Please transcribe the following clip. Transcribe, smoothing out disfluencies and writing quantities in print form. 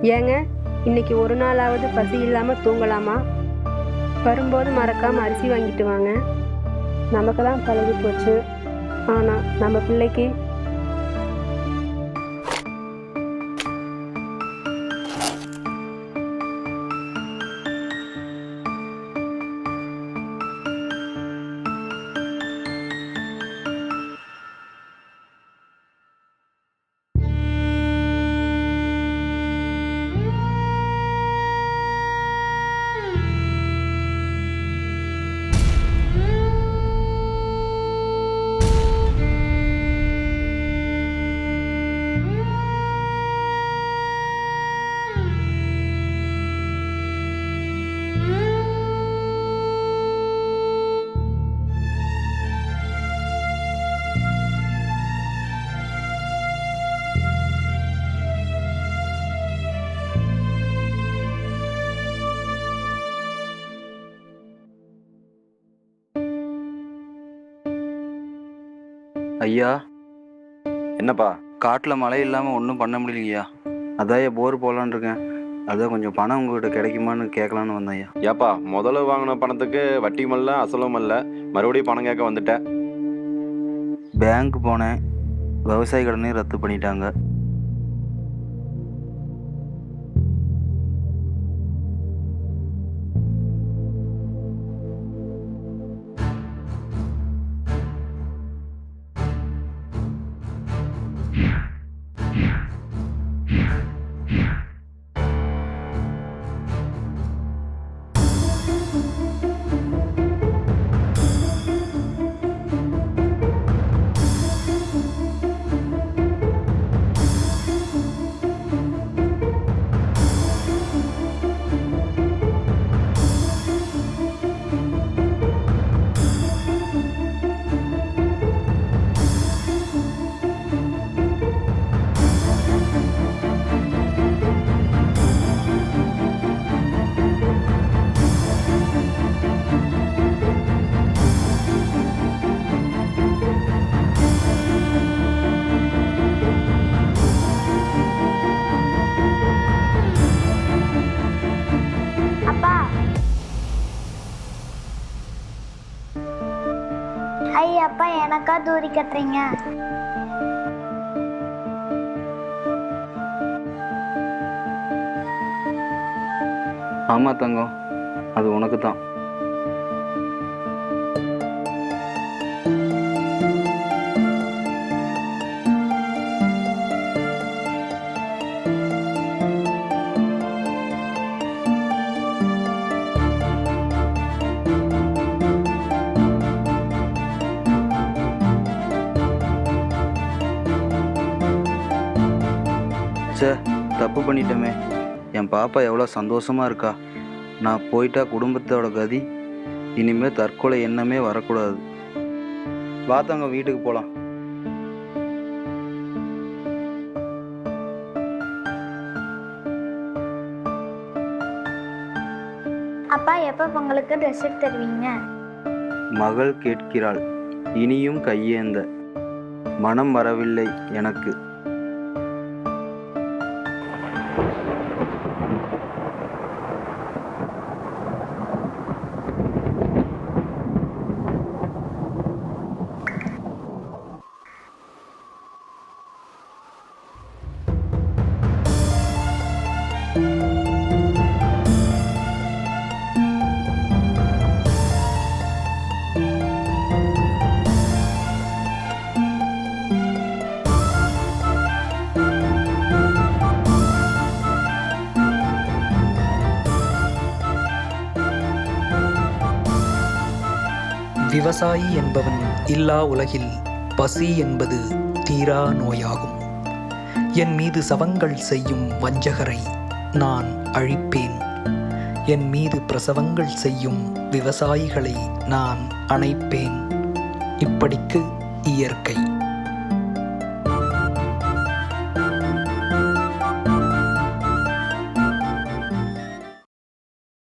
ஏங்க, இன்னைக்கு ஒரு நாளாவது பசி இல்லாமல் தூங்கலாமா? வரும்போது மறக்காமல் அரிசி வாங்கிட்டு வாங்க. நமக்கு தான் பழகி போச்சு, ஆனால் நம்ம பிள்ளைக்கு. ஐயா, என்னப்பா? காட்டில் மழை இல்லாமல் ஒன்றும் பண்ண முடியலையா? அதான் போர் போகலான் இருக்கேன். அதான் கொஞ்சம் பணம் உங்ககிட்ட கிடைக்குமான்னு கேட்கலான்னு வந்தேன் ஐயா. ஏப்பா, முதல்ல வாங்கின பணத்துக்கு வட்டியும் இல்லை அசலும் இல்லை, மறுபடியும் பணம் கேட்க வந்துட்டேன். பேங்க் போனேன், விவசாய கடனையும் ரத்து பண்ணிட்டாங்க. அப்பா, எனக்கா தூரி கட்டுறீங்க? ஆமா தங்கம், அது உனக்கு தான். தப்பு பண்ணிட்டோமே. என் பாப்பா எவ்வளோ சந்தோஷமா இருக்கா. நான் போயிட்டா குடும்பத்தோட கதி. இனிமேல் தற்கொலை எண்ணமே வரக்கூடாது. வாத்தவங்க வீட்டுக்கு போகலாம். அப்பா, எப்போ பொங்கலுக்கு ட்ரெஸ் எடுத்து தருவீங்க? மகள் கேட்கிறாள், இனியும் கையேந்த. மனம் வரவில்லை எனக்கு. விவசாயி என்பவன் இல்லா உலகில் பசி என்பது தீரா நோயாகும். என் மீது சவங்கள் செய்யும் வஞ்சகரை நான் அழிப்பேன். என் மீது பிரசவங்கள் செய்யும் விவசாயிகளை நான் அணைப்பேன். இப்படிக்கு இயற்கை.